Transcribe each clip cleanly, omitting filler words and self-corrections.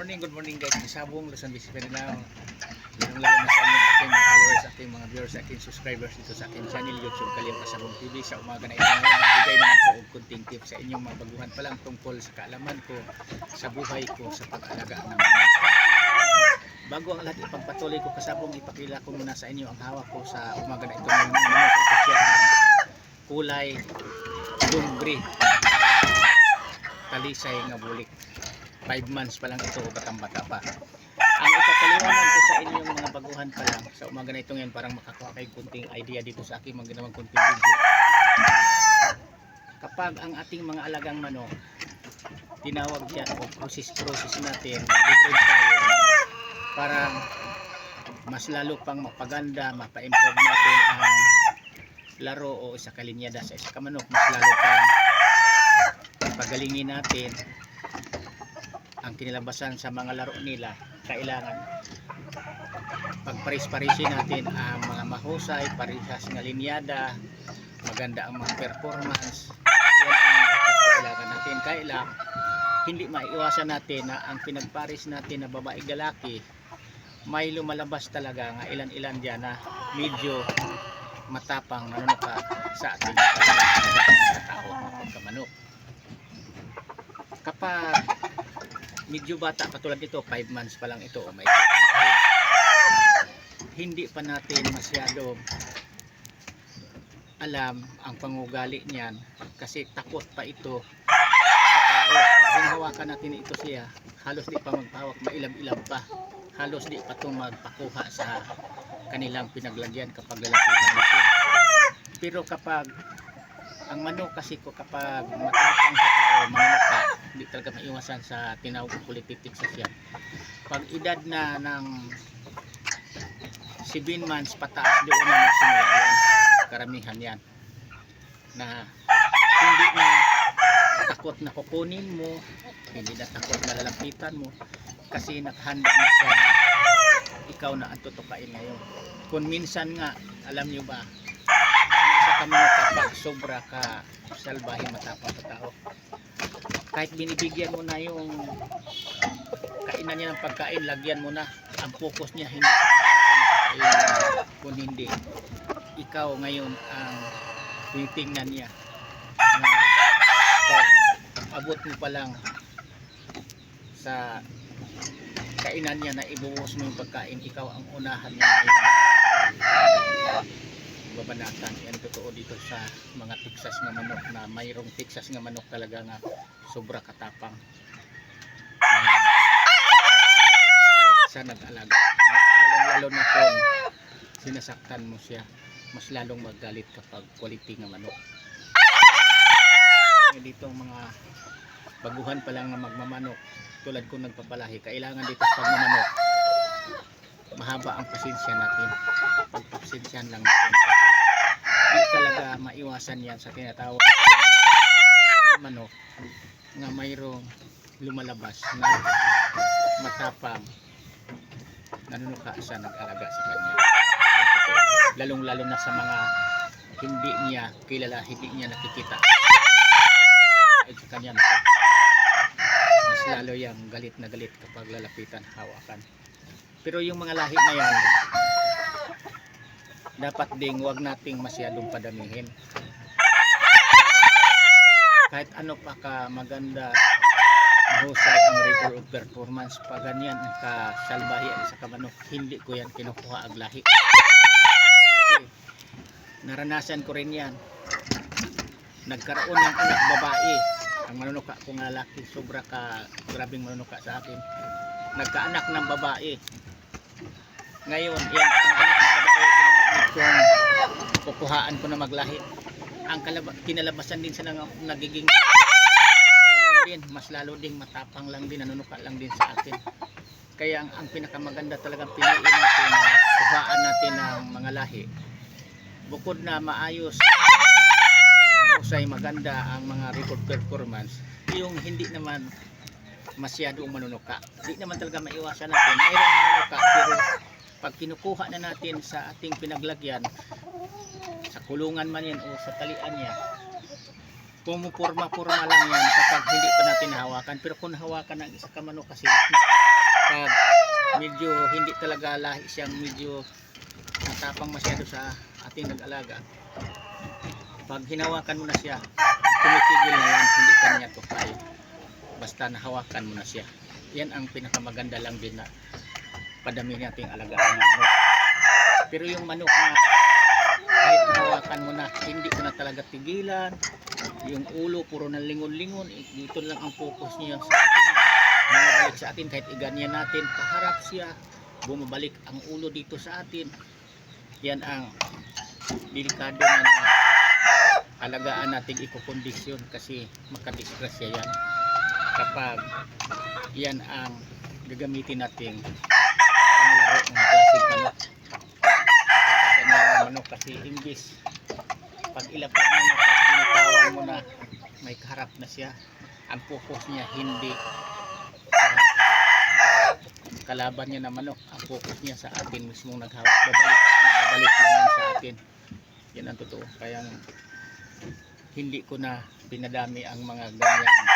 Good morning guys. Sabong Luzon, Visayas na lalo na sa inyo aking mga followers, aking mga viewers, aking subscribers dito sa aking channel YouTube Kalim Kasabong TV. Sa umaga na ito ngayon, magbigay naman po og kunting tips sa inyong mga baguhan pa lang tungkol sa kaalaman ko sa buhay ko sa pag-alaga ng mga. Bago ang lahat ipagpatuloy ko kasabong, ipakila ko muna sa inyo ang hawak ko sa umaga na ito ngayon. Ito siya ang kulay lumbre talisay nga bulik. 5 months pa lang ito o batang-bata pa. Ang ipapaliwanag ko sa inyong mga baguhan pa lang sa umaga na ito ngayon, parang makakuha kayo kunting idea dito sa aking mga ginawang kunting video. Kapag ang ating mga alagang manok, tinawag yan o process natin, different tayo, parang mas lalo pang mapaganda, mapa-improve natin ang laro o isa kalinyada sa isa kamanok, mas lalo pang pagalingin natin ang kinilabasan sa mga laro nila. Kailangan pagparis-parisin natin ang mga mahusay, parehas nga linyada, maganda ang mga performance. Yan ang kailangan natin. Kailangan hindi maiiwasan natin na ang pinagparis natin na babae lalaki may lumalabas talaga nga ilan-ilan dyan na medyo matapang nanunuka sa ating tao mga pagkamanok. Kapag medyo bata katulad nito, 5 months pa lang ito o may hindi pa natin masyado alam ang pangugali niyan kasi takot pa ito sa tao. Pag hinahawakan natin ito siya, halos di pa magpahawak, mailam-ilam pa, halos di pa itong magpakuha sa kanilang pinaglagyan kapag lalapitan natin. Pero kapag ang manok kasi ko kapag matapang sa tao, manok ka, hindi talaga maiwasan sa tinawag ko polititik sa siya. Pag edad na ng 7 months pataas, doon na magsimula yan. Karamihan yan. Na hindi na takot na kukunin mo, hindi na takot na lalapitan mo, kasi nakahanda na siya na ikaw na ang tutukain ngayon. Kung minsan nga, alam nyo ba, kami kapag sobra ka salbahe matapang sa tao, kahit binibigyan mo na yung kainan niya ng pagkain, lagyan mo na, ang focus niya hindi sa pagkain, kung hindi ikaw ngayon ang titingnan niya na pag abot mo pa lang sa kainan niya na ibuhos mo yung pagkain, ikaw ang unahan niya ngayon babanatan. Yan totoo dito sa mga Texas nga manok, na mayroong Texas nga manok talaga nga sobra katapang sa nag-alaga. Lalo na kung sinasaktan mo siya, mas lalong magalit kapag quality nga manok. Dito ang mga baguhan pa lang na magmamanok, tulad kong nagpapalahi, kailangan dito sa pagmamanok mahaba ang pasensya natin. Pagpasensyahan lang natin kasi hindi talaga maiwasan yan sa tinatawag manok nga mayroong lumalabas na matapang nanunuka sa nag-alaga sa kanya. Lalong lalo na sa mga hindi niya kilala, hindi niya nakikita ay sa kanya, mas lalo yung galit na galit kapag lalapitan, hawakan. Pero yung mga lahi na yan, dapat ding wag nating masyadong padamihin. Kahit ano pa ka maganda, mahusay ang record of performance, pa ganyan ang kasalbahian sa kamanok, hindi ko yan kinukuha ag lahi. Kasi naranasan ko rin yan. Nagkaroon ng anak babae, ang manunuka kong lalaki, sobra ka grabing manunuka sa akin. Nagkaanak ng babae. Ngayon, yan ang anak ng babae kung kukuhaan ko na maglahi. Ang kinalabasan din sa nagiging ganun din, mas lalo ding matapang lang din, nanunuka lang din sa akin. Kaya ang pinakamaganda talagang piliin natin na kuhaan natin ng mga lahi. Bukod na maayos, mahusay, maganda ang mga record performance, yung hindi naman masyadong manunuka. Hindi naman talaga maiwasan natin. Mayroong manunuka, pero pag kinukuha na natin sa ating pinaglagyan, sa kulungan man yan o sa talian niya, pumupurma-purma lang yan kapag hindi pa natin hawakan. Pero kung hawakan ng isa ka manok kasi pag medyo hindi talaga lahi siyang medyo matapang masyado sa ating nag-alaga, pag hinawakan mo na siya, tumitigil na yan, hindi ka niya tukain. Basta nahawakan mo na siya. Yan ang pinakamaganda lang din na padami nating alagaan ng manok. Pero yung manok na kahit nahawakan mo na, hindi ko na talaga tigilan. Yung ulo puro na lingon-lingon, dito lang ang focus niya sa atin. Bumabalik sa atin kahit iganyan natin, paharap siya, bumabalik ang ulo dito sa atin. Yan ang delikado na alagaan nating ikokondisyon kasi makadisgrasya yan kapag yan ang gagamitin nating panglaro ng klaseng manok. Kapag ganyan manok kasi imbis pag ilapag mo na, pag binitawan mo na, may kaharap na siya, ang focus niya hindi sa kalaban niya na manok, ang focus niya sa atin mismong naghawak, babalik lang yan sa atin. Yan ang totoo. Kaya hindi ko na pinadami ang mga ganyang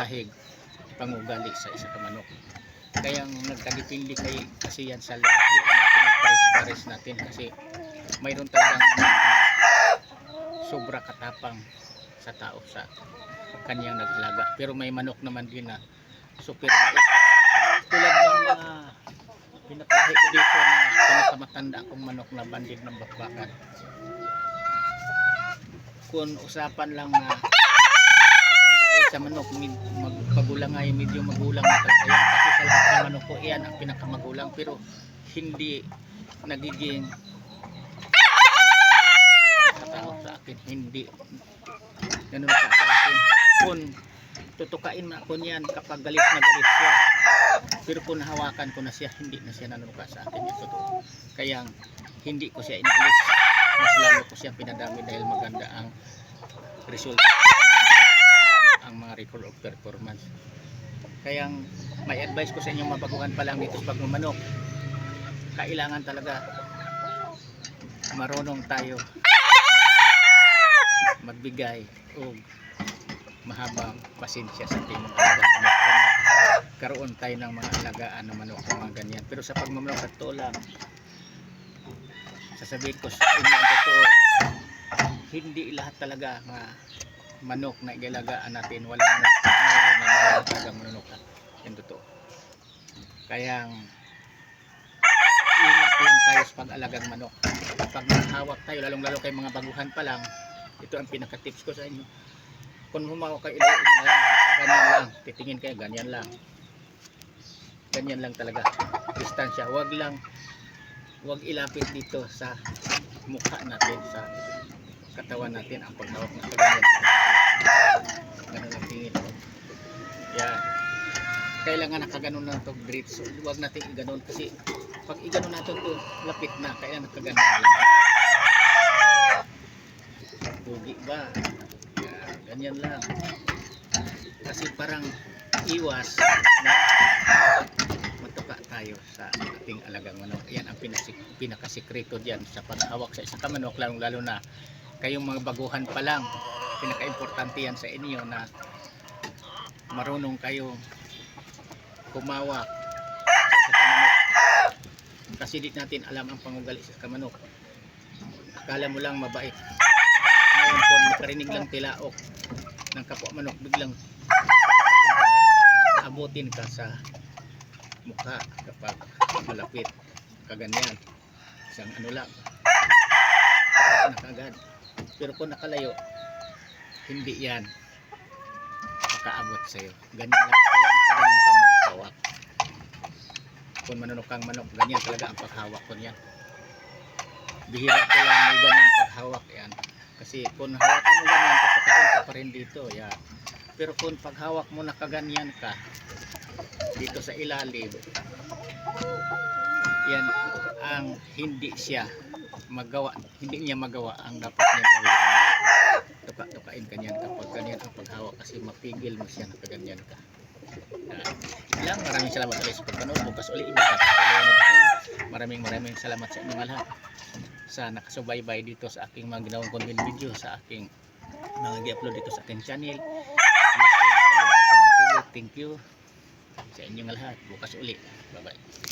lahig pangugali sa isa ka manok. Kaya nagkadepende kasi yan sa lahi na pinagpares-pares natin kasi mayroon talagang sobra katapang sa tao sa kanyang naglaga. Pero may manok naman din na super bait. Tulad ng mga pinapalahi ko dito na pinakamatanda akong manok na bandid ng bakbakan. Kung usapan lang na matanda ay sa manok, magpagulang ay medyo magulang na talaga yan. Kasi sa lahat ng manok ko, iyan ang pinakamagulang. Pero hindi nagiging sa tao sa akin. Hindi ganun ka sa akin. Kung tutukain mo ako niyan kapag galit na galit siya. Pero kung hawakan ko na siya, hindi na siya nanuka sa akin. Ito to. Kaya hindi ko siya inalis. Mas lalo ko siya pinadami dahil maganda ang result ang mga record of performance. Kaya may advice ko sa inyo mabaguhan pa lang dito sa pagmamanok. Kailangan talaga marunong tayo magbigay o mahabang pasensya sa ating mga alagaan. Karoon tayo ng mga alagaan ng manok ng mga ganyan. Pero sa pagmamanok at lang sasabihin ko sa inyo ang totoo, hindi lahat talaga mga manok na igalagaan natin walang manok, mayroon na talagang manok. Yan totoo. Kaya ingat lang tayo sa pag-alagang manok. Pag mahawak tayo, lalong lalo kay mga baguhan pa lang, ito ang pinaka-tips ko sa inyo. Kung humawak kayo, ilayin na lang, ganyan lang, titingin kayo, ganyan lang. Ganyan lang talaga. Distansya, wag ilapit dito sa mukha natin, sa katawan natin ang paghawak na ganyan. Ganun ang tingin. Yan. Kailangan nakaganon na ito grip. So huwag natin iganon kasi pag iganon natin ito, lapit na. Kaya nakaganon lang. Pugi ba? Yan. Ganyan lang. Kasi parang iwas na matuka tayo sa ating alagang manok. Yan ang pinakasikreto dyan sa paghawak sa isang manok, lalo na kayong mga baguhan pa lang. Pinaka-importante yan sa inyo na marunong kayong kumawak sa isang manok. Kasi di natin alam ang pangugali sa isang manok. Akala mo lang mabait. Ngayon kung makarinig lang tilaok ng kapwa manok, biglang abutin ka sa mukha kapag malapit kaganyan, isang ano lang nakagad. Pero kung nakalayo, hindi yan makaabot sa'yo. Ganyan lang. Kaya nakaganon kang maghawak. Kung manunok kang manok, ganyan talaga ang paghawak ko niyan. Bihira ko lang may ganyan paghawak yan. Kasi kung hawakan mo ganyan, papakain ka pa rin dito. Yan. Pero kung paghawak mo nakaganyan ka dito sa ilalim, yan ang hindi siya magawa, hindi niya magawa ang dapat niya gawin. Tukain kanyan kapag ganyan ang paghawak kasi mapigil mo siya nakaganyan ka. Maraming salamat ulit sa pagpanood. Bukas ulit maraming salamat sa inyong lahat sa nakasubaybay dito sa aking mga ginawang content video, sa aking mga i-upload dito sa aking channel. Thank you. sa inyong lahat. Bukas uli. Bye bye.